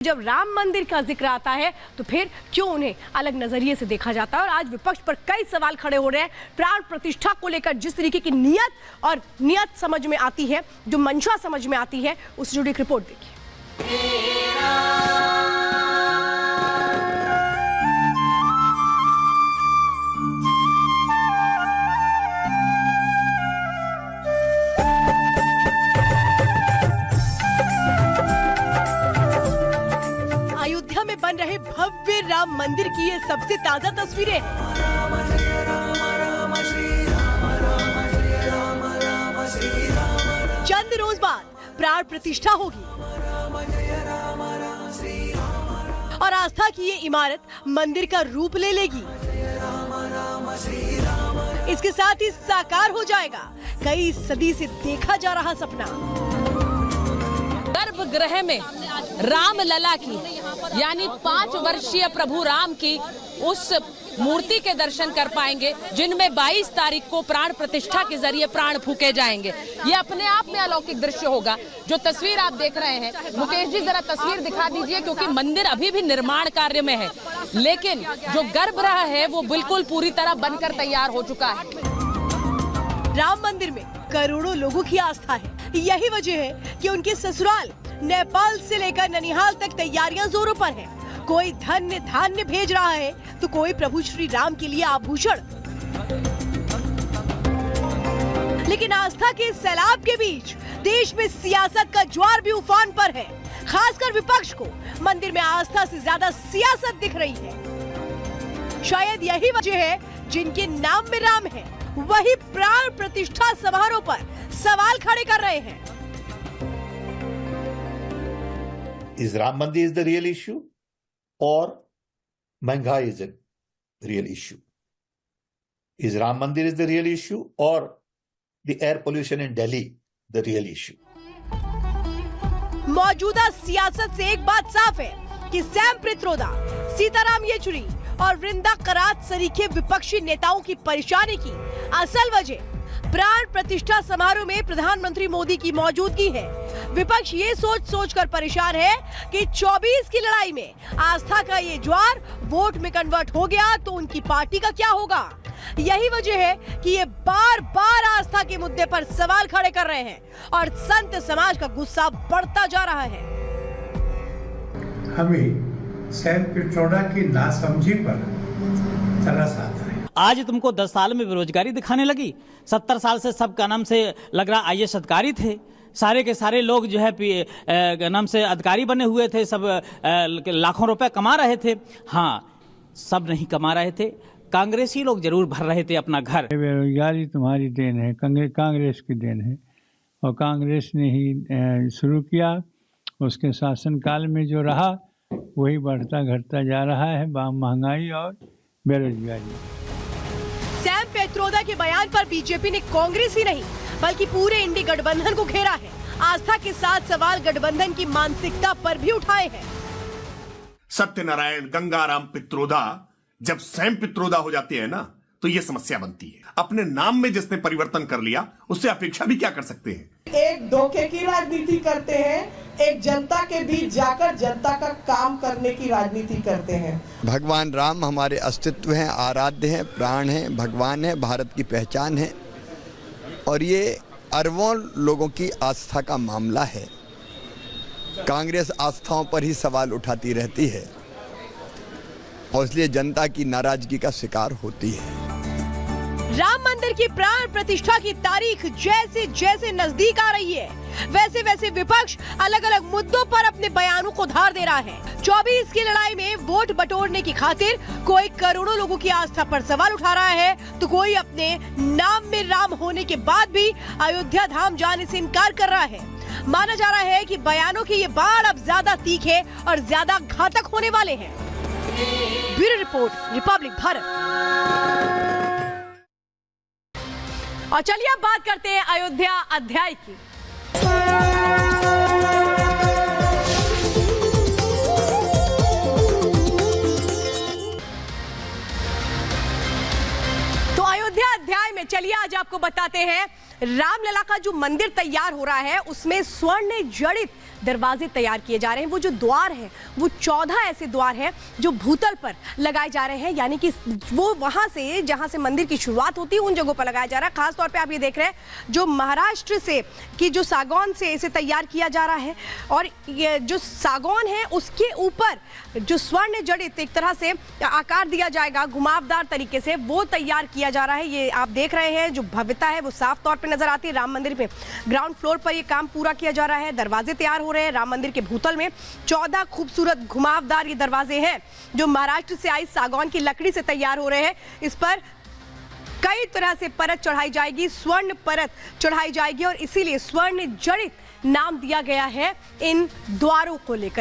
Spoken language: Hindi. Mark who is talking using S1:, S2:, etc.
S1: जब राम मंदिर का जिक्र आता है तो फिर क्यों उन्हें अलग नजरिए से देखा जाता है। और आज विपक्ष पर कई सवाल खड़े हो रहे हैं प्राण प्रतिष्ठा को लेकर। जिस तरीके की नियत समझ में आती है, जो मंशा समझ में आती है, उससे जुड़ी एक रिपोर्ट देखिए। अयोध्या में बन रहे भव्य राम मंदिर की ये सबसे ताजा तस्वीरें हैं। चंद रोज बाद प्राण प्रतिष्ठा होगी और आस्था की ये इमारत मंदिर का रूप ले लेगी। इसके साथ ही साकार हो जाएगा कई सदी से देखा जा रहा सपना।
S2: गर्भगृह में राम लला की यानी 5 वर्षीय प्रभु राम की उस मूर्ति के दर्शन कर पाएंगे, जिनमें 22 तारीख को प्राण प्रतिष्ठा के जरिए प्राण फूके जाएंगे। ये अपने आप में अलौकिक दृश्य होगा। जो तस्वीर आप देख रहे हैं, मुकेश जी जरा तस्वीर दिखा दीजिए, क्योंकि मंदिर अभी भी निर्माण कार्य में है, लेकिन जो गर्भगृह है वो बिल्कुल पूरी तरह बनकर तैयार हो चुका है।
S1: राम मंदिर में करोड़ों लोगों की आस्था है। यही वजह है कि उनके ससुराल नेपाल से लेकर ननिहाल तक तैयारियां जोरों पर हैं। कोई धन्य धान्य भेज रहा है तो कोई प्रभु श्री राम के लिए आभूषण। लेकिन आस्था के सैलाब के बीच देश में सियासत का ज्वार भी उफान पर है। खासकर विपक्ष को मंदिर में आस्था से ज्यादा सियासत दिख रही है। शायद यही वजह है जिनके नाम में राम है वही प्राण प्रतिष्ठा समारोह पर सवाल खड़े कर रहे हैं।
S3: Is Ram Mandir is the real issue or महंगाई is the real issue? Is Ram Mandir is the real issue or the air pollution in Delhi the real issue?
S1: मौजूदा सियासत से एक बात साफ है कि सैम पित्रोदा, सीताराम येचुरी और वृंदा करात सरीखे विपक्षी नेताओं की परेशानी की असल वजह प्राण प्रतिष्ठा समारोह में प्रधानमंत्री मोदी की मौजूदगी है। विपक्ष ये सोच कर परेशान है कि 24 की लड़ाई में आस्था का ये ज्वार वोट में कन्वर्ट हो गया तो उनकी पार्टी का क्या होगा। यही वजह है कि ये बार-बार आस्था के मुद्दे पर सवाल खड़े कर रहे हैं और संत समाज का गुस्सा बढ़ता जा रहा है।
S4: हमें सैम पित्रोदा की नासमझी पर तरस आता है।
S5: आज तुमको 10 साल में बेरोजगारी दिखाने लगी। 70 साल से सबका नाम से लग रहा आईएएस अधिकारी थे, सारे के सारे लोग जो है नाम से अधिकारी बने हुए थे, सब लाखों रुपए कमा रहे थे। हाँ, सब नहीं कमा रहे थे, कांग्रेसी लोग जरूर भर रहे थे अपना घर।
S4: बेरोजगारी तुम्हारी देन है, कांग्रेस की देन है, और कांग्रेस ने ही शुरू किया। उसके शासनकाल में जो रहा वही बढ़ता घटता जा रहा है, महंगाई और बेरोजगारी।
S1: सैम पित्रोदा के बयान पर बीजेपी ने कांग्रेस ही नहीं बल्कि पूरे इंडी गठबंधन को घेरा है। आस्था के साथ सवाल गठबंधन की मानसिकता पर भी उठाए हैं।
S6: सत्यनारायण गंगाराम पित्रोदा जब सैम पित्रोदा हो जाते हैं ना, तो ये समस्या बनती है। अपने नाम में जिसने परिवर्तन कर लिया उससे अपेक्षा भी क्या कर सकते हैं।
S7: एक धोखे की राजनीति करते हैं, एक जनता के बीच जाकर जनता का काम करने की राजनीति करते हैं।
S8: भगवान राम हमारे अस्तित्व हैं, आराध्य हैं, प्राण हैं, भगवान है, भारत की पहचान है, और ये अरबों लोगों की आस्था का मामला है। कांग्रेस आस्थाओं पर ही सवाल उठाती रहती है और इसलिए जनता की नाराजगी का शिकार होती है।
S1: राम मंदिर की प्राण प्रतिष्ठा की तारीख जैसे जैसे नजदीक आ रही है, वैसे वैसे विपक्ष अलग अलग मुद्दों पर अपने बयानों को धार दे रहा है। 24 की लड़ाई में वोट बटोरने की खातिर कोई करोड़ों लोगों की आस्था पर सवाल उठा रहा है तो कोई अपने नाम में राम होने के बाद भी अयोध्या धाम जाने से इनकार कर रहा है। माना जा रहा है कि बयानों की ये बाढ़ अब ज्यादा तीखे और ज्यादा घातक होने वाले हैं। Bureau report, Republic Bharat. और चलिए अब बात करते हैं अयोध्या अध्याय की। तो अयोध्या अध्याय में चलिए आज आपको बताते हैं रामलला का जो मंदिर तैयार हो रहा है उसमें स्वर्ण जड़ित दरवाजे तैयार किए जा रहे हैं। वो जो द्वार है वो 14 ऐसे द्वार हैं जो भूतल पर लगाए जा रहे हैं, यानी कि वो वहां से जहां से मंदिर की शुरुआत होती है उन जगहों पर लगाया जा रहा है। खास तौर पे आप ये देख रहे हैं जो महाराष्ट्र से की जो सागौन से इसे तैयार किया जा रहा है, और ये जो सागौन है उसके ऊपर जो स्वर्ण जड़ित एक तरह से आकार दिया जाएगा घुमावदार तरीके से, वो तैयार किया जा रहा है। ये आप देख रहे हैं जो भव्यता है वो साफ तौर पे नजर आती है। राम मंदिर में ग्राउंड फ्लोर पर ये काम पूरा किया जा रहा है, दरवाजे तैयार हो रहे हैं। राम मंदिर के भूतल में 14 खूबसूरत घुमावदार ये दरवाजे हैं जो महाराष्ट्र से आई सागौन की लकड़ी से तैयार हो रहे हैं। इस पर कई तरह से परत चढ़ाई जाएगी, स्वर्ण परत चढ़ाई जाएगी, और इसीलिए स्वर्ण जड़ित नाम दिया गया है इन द्वारों को लेकर।